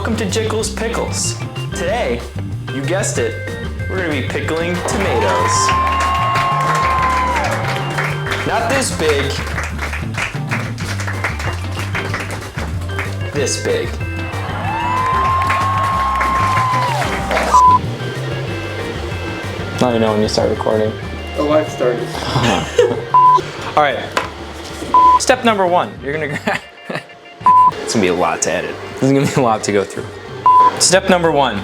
welcome to Jiggles Pickles. Today, you guessed it, we're gonna be pickling tomatoes. Not this big, this big. Let me know when you start recording. The live started. All right, step number one, you're gonna grab, it's gonna be a lot to edit. There's gonna be a lot to go through. Step number one,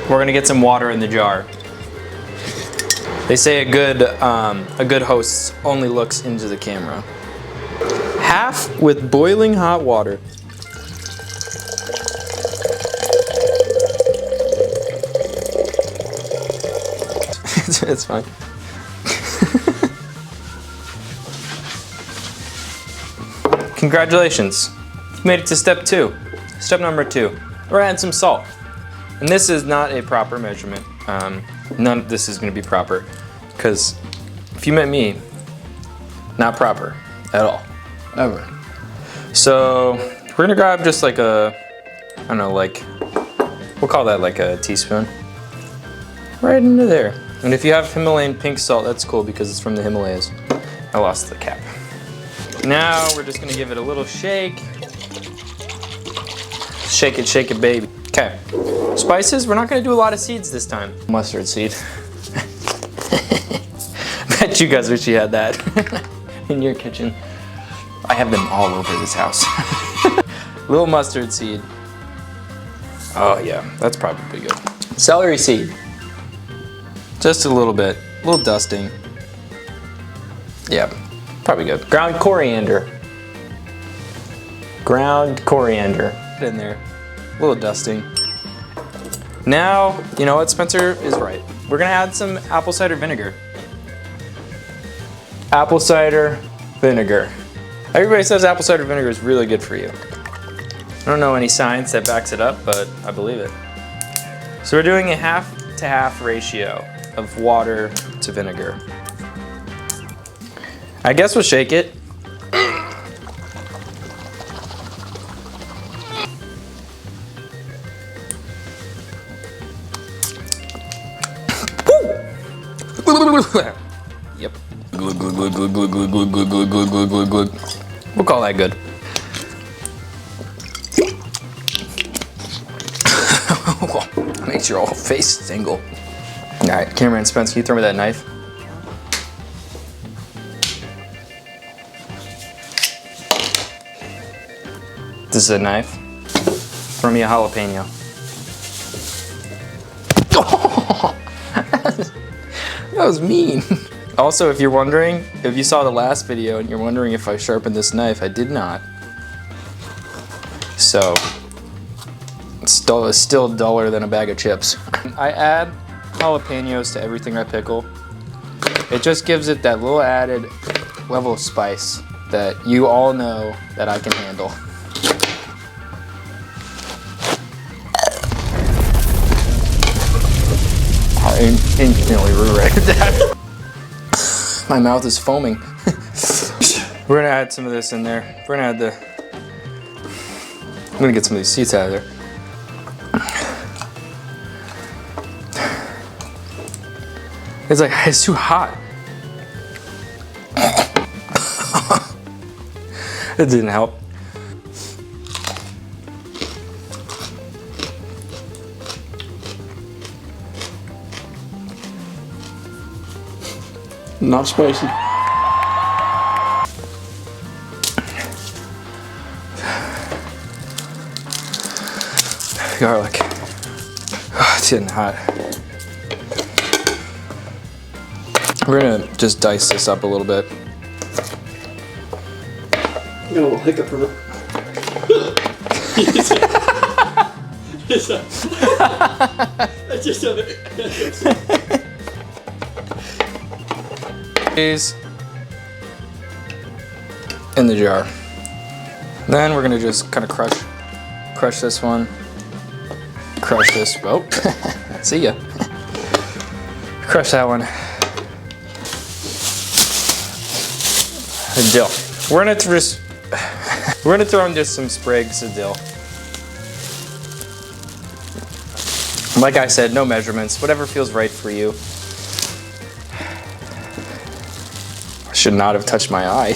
we're gonna get some water in the jar. They say a good host only looks into the camera. Half with boiling hot water. It's fine. Congratulations, you made it to step two. Step number two, we're adding some salt. And this is not a proper measurement. None of this is gonna be proper, because if you met me, not proper at all, ever. So we're gonna grab just like a, I don't know, like, we'll call that like a teaspoon. Right into there. And if you have Himalayan pink salt, that's cool because it's from the Himalayas. I lost the cap. Now we're just gonna give it a little shake. Shake it, baby. Okay. Spices, we're not gonna do a lot of seeds this time. Mustard seed. Bet you guys wish you had that in your kitchen. I have them all over this house. Little mustard seed. Oh yeah, that's probably good. Celery seed. Just a little bit, a little dusting. Yeah, probably good. Ground coriander. Ground coriander. Put it in there, a little dusting. Now, you know what, Spencer is right. We're gonna add some apple cider vinegar. Apple cider vinegar. Everybody says apple cider vinegar is really good for you. I don't know any science that backs it up, but I believe it. So we're doing a half to half ratio of water to vinegar. I guess we'll shake it. Yep. Glug, glug, glug, glug, glug, glug, glug, glug, glug, glug, glug, glug. We'll call that good. Makes your whole face tingle. All right, cameraman Spence, can you throw me that knife? This is a knife. Throw me a jalapeno. Oh, that was mean. Also, if you're wondering, if you saw the last video and you're wondering if I sharpened this knife, I did not. So, it's still duller than a bag of chips. I add jalapenos to everything I pickle. It just gives it that little added level of spice that you all know that I can handle. I instantly regretted that. My mouth is foaming. We're gonna add some of this in there. We're gonna add I'm gonna get some of these seeds out of there. It's like, it's too hot. It didn't help. Not spicy. Garlic. Oh, it's getting hot. We're gonna just dice this up a little bit. I got a little hiccup from it. I just have it. These in the jar. Then we're gonna just kind of crush this one. Crush this. Oh, see ya. Crush that one. Dill. We're gonna throw in just some sprigs of dill. Like I said, no measurements, whatever feels right for you. I should not have touched my eye.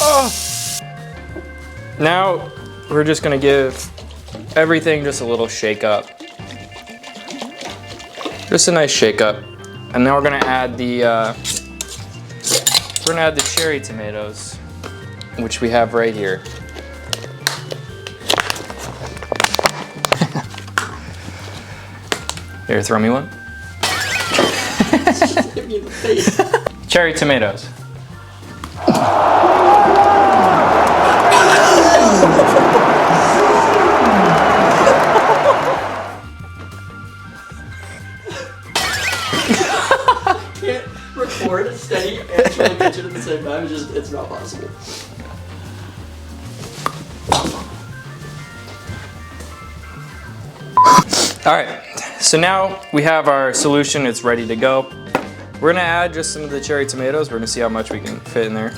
Oh. Now we're just gonna give everything just a little shake up. Just a nice shake up. And now we're gonna add the cherry tomatoes, which we have right here. Here, throw me one. Hit me in the face. Cherry tomatoes. Can't record steady and try to catch it at the same time. It's not possible. All right, so now we have our solution, it's ready to go. We're gonna add just some of the cherry tomatoes. We're gonna see how much we can fit in there.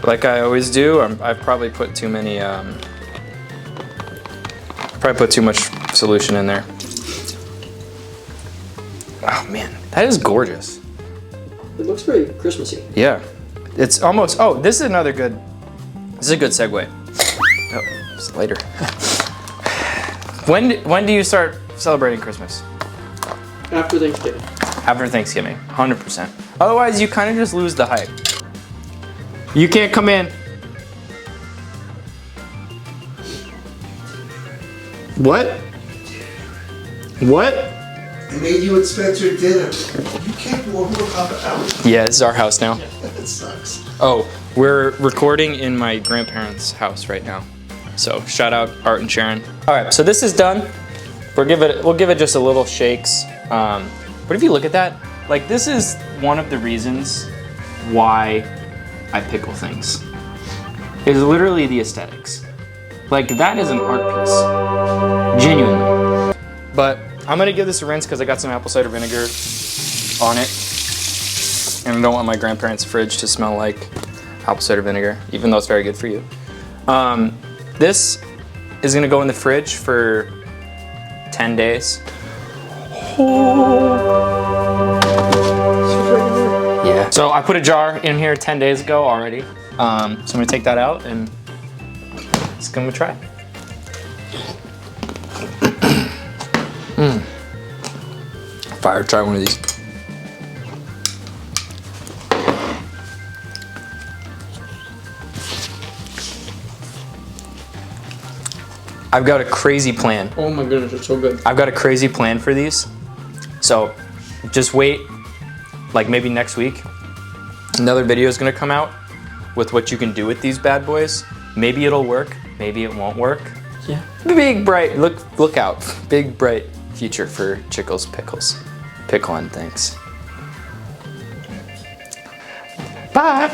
Like I always do, I've probably put too many, probably put too much solution in there. Oh man, that is gorgeous. It looks very Christmassy. Yeah, it's almost, oh, this is a good segue. Oh, it's later. When do you start celebrating Christmas? After Thanksgiving. After Thanksgiving, 100%. Otherwise, you kind of just lose the hype. You can't come in. What? What? I made you and Spencer dinner. You can't warm up half an hour. Yeah, this is our house now. That sucks. Oh, we're recording in my grandparents' house right now. So shout out Art and Sharon. All right, so this is done. We'll give it just a little shakes. But if you look at that, like this is one of the reasons why I pickle things. It's literally the aesthetics. Like that is an art piece, genuinely. But I'm gonna give this a rinse because I got some apple cider vinegar on it. And I don't want my grandparents' fridge to smell like apple cider vinegar, even though it's very good for you. This is gonna go in the fridge for 10 days. Yeah. So I put a jar in here 10 days ago already. So I'm gonna take that out and it's gonna try. Fire, try one of these. I've got a crazy plan. Oh my goodness, it's so good. I've got a crazy plan for these. So just wait, like maybe next week. Another video is gonna come out with what you can do with these bad boys. Maybe it'll work, maybe it won't work. Yeah. Big bright, look out. Big bright future for Chickles Pickles. Pickle and things. Bye.